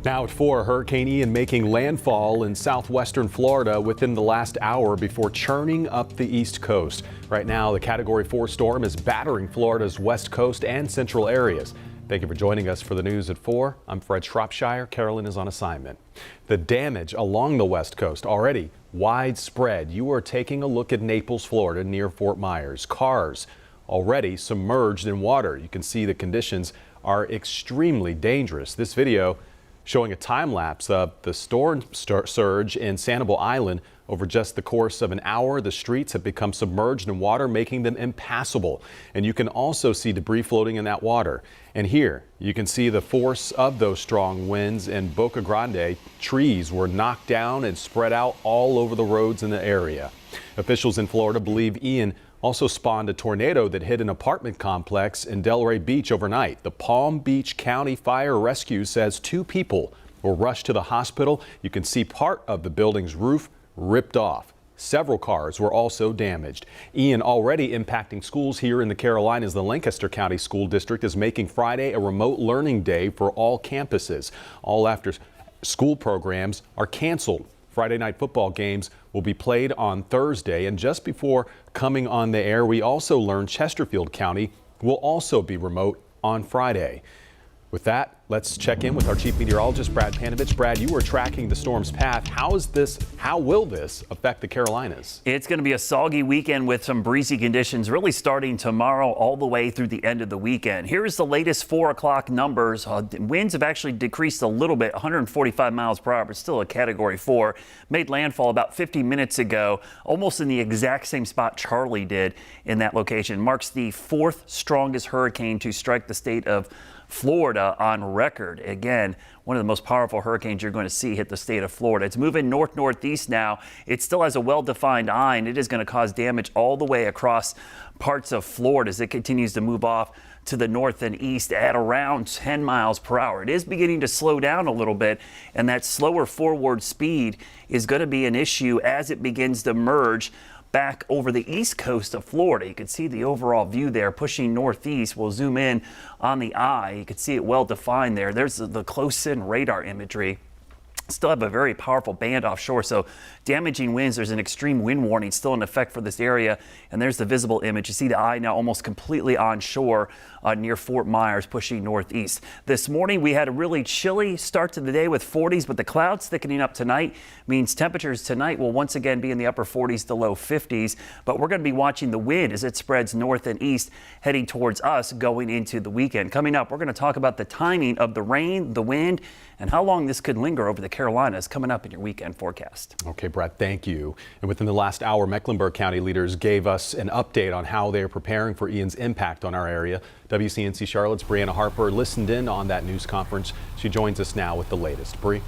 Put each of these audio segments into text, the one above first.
Now at 4, Hurricane Ian making landfall in southwestern Florida within the last hour before churning up the east coast. Right now, the Category 4 storm is battering Florida's west coast and central areas. Thank you for joining us for the news at 4. I'm Fred Shropshire. Carolyn is on assignment. The damage along the west coast already widespread. You are taking a look at Naples, Florida, near Fort Myers. Cars already submerged in water. You can see the conditions are extremely dangerous. This video showing a time lapse of the storm surge in Sanibel Island. Over just the course of an hour, the streets have become submerged in water, making them impassable. And you can also see debris floating in that water. And here you can see the force of those strong winds in Boca Grande. Trees were knocked down and spread out all over the roads in the area. Officials in Florida believe Ian also spawned a tornado that hit an apartment complex in Delray Beach overnight. The Palm Beach County Fire Rescue says 2 people were rushed to the hospital. You can see part of the building's roof ripped off. Several cars were also damaged. Ian already impacting schools here in the Carolinas. The Lancaster County School District is making Friday a remote learning day for all campuses. All after school programs are canceled. Friday night football games will be played on Thursday. And just before coming on the air, we also learned Chesterfield County will also be remote on Friday. With that, let's check in with our chief meteorologist, Brad Panovich. Brad, you were tracking the storm's path. How will this affect the Carolinas? It's going to be a soggy weekend with some breezy conditions really starting tomorrow all the way through the end of the weekend. Here's the latest 4 o'clock numbers. Winds have actually decreased a little bit, 145 miles per hour, but still a Category 4. Made landfall about 50 minutes ago, almost in the exact same spot Charlie did in that location. Marks the 4th strongest hurricane to strike the state of Florida on record. Again, one of the most powerful hurricanes you're going to see hit the state of Florida. It's moving north-northeast now. It still has a well-defined eye, and it is going to cause damage all the way across parts of Florida as it continues to move off to the north and east at around 10 miles per hour. It is beginning to slow down a little bit, and that slower forward speed is going to be an issue as it begins to merge back over the east coast of Florida. You can see the overall view there pushing northeast. We'll zoom in on the eye. You can see it well defined there. There's the close-in radar imagery. Still have a very powerful band offshore, so damaging winds. There's an extreme wind warning still in effect for this area, and there's the visible image. You see the eye now almost completely onshore near Fort Myers, pushing northeast. This morning we had a really chilly start to the day with 40s, but the clouds thickening up tonight means temperatures tonight will once again be in the upper 40s to low 50s, but we're going to be watching the wind as it spreads north and east heading towards us going into the weekend. Coming up, we're going to talk about the timing of the rain, the wind, and how long this could linger over the Carolinas coming up in your weekend forecast. Okay, Brad, thank you. And within the last hour, Mecklenburg County leaders gave us an update on how they are preparing for Ian's impact on our area. WCNC Charlotte's Briana Harper listened in on that news conference. She joins us now with the latest. Bree?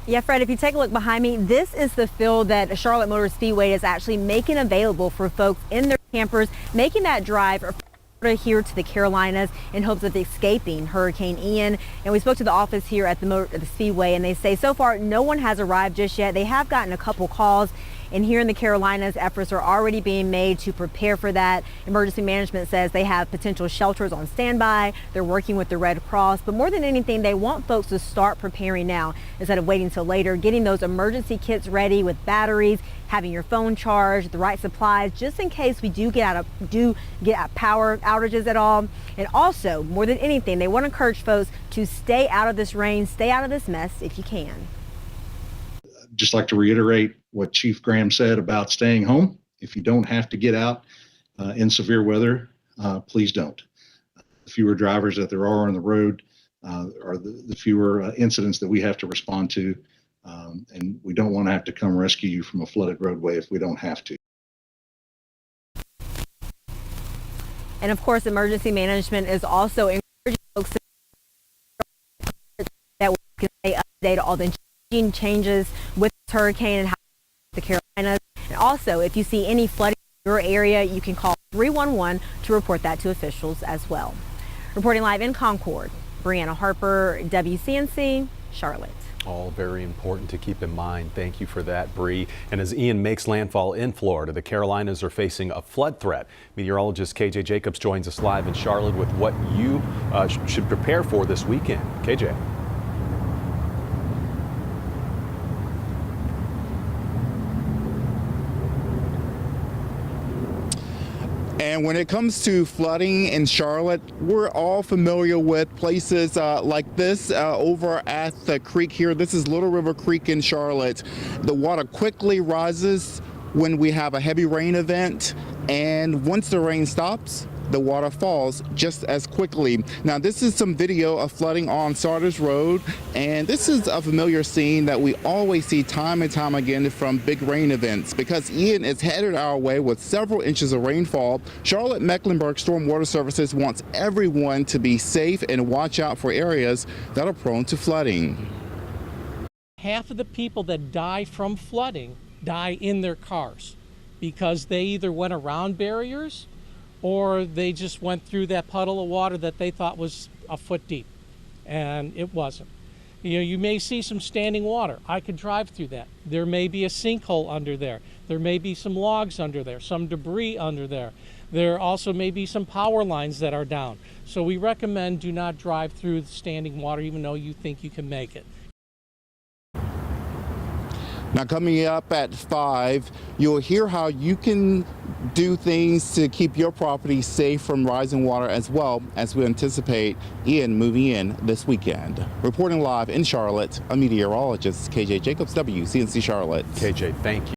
Yeah, Fred, if you take a look behind me, this is the field that Charlotte Motor Speedway is actually making available for folks in their campers, making that drive here to the Carolinas in hopes of escaping Hurricane Ian. And we spoke to the office here at the Speedway, and they say so far no one has arrived just yet. They have gotten a couple calls, and here in the Carolinas, efforts are already being made to prepare for that. Emergency management says they have potential shelters on standby. They're working with the Red Cross, but more than anything, they want folks to start preparing now instead of waiting till later, getting those emergency kits ready with batteries, having your phone charged, the right supplies, just in case we do get power outages at all. And also, more than anything, they want to encourage folks to stay out of this rain, stay out of this mess if you can. Just like to reiterate what Chief Graham said about staying home. If you don't have to get out in severe weather, please don't. The fewer drivers that there are on the road are the fewer incidents that we have to respond to. And we don't want to have to come rescue you from a flooded roadway if we don't have to. And of course, emergency management is also encouraging folks that we can stay updated all the changes with this hurricane and how the Carolinas. And also, if you see any flooding in your area, you can call 311 to report that to officials as well. Reporting live in Concord, Briana Harper, WCNC, Charlotte. All very important to keep in mind. Thank you for that, Bree. And as Ian makes landfall in Florida, the Carolinas are facing a flood threat. Meteorologist KJ Jacobs joins us live in Charlotte with what you should prepare for this weekend. KJ. And when it comes to flooding in Charlotte, we're all familiar with places like this over at the creek here. This is Little River Creek in Charlotte. The water quickly rises when we have a heavy rain event, and once the rain stops, the water falls just as quickly. Now, this is some video of flooding on Sardis Road, and this is a familiar scene that we always see time and time again from big rain events. Because Ian is headed our way with several inches of rainfall, Charlotte-Mecklenburg Stormwater Services wants everyone to be safe and watch out for areas that are prone to flooding. Half of the people that die from flooding die in their cars because they either went around barriers or they just went through that puddle of water that they thought was a foot deep, and it wasn't. You know, you may see some standing water. I could drive through that. There may be a sinkhole under there. There may be some logs under there, some debris under there. There also may be some power lines that are down. So we recommend do not drive through the standing water even though you think you can make it. Now, coming up at 5, you'll hear how you can do things to keep your property safe from rising water, as well as we anticipate Ian moving in this weekend. Reporting live in Charlotte, a meteorologist, KJ Jacobs, WCNC Charlotte. KJ, thank you.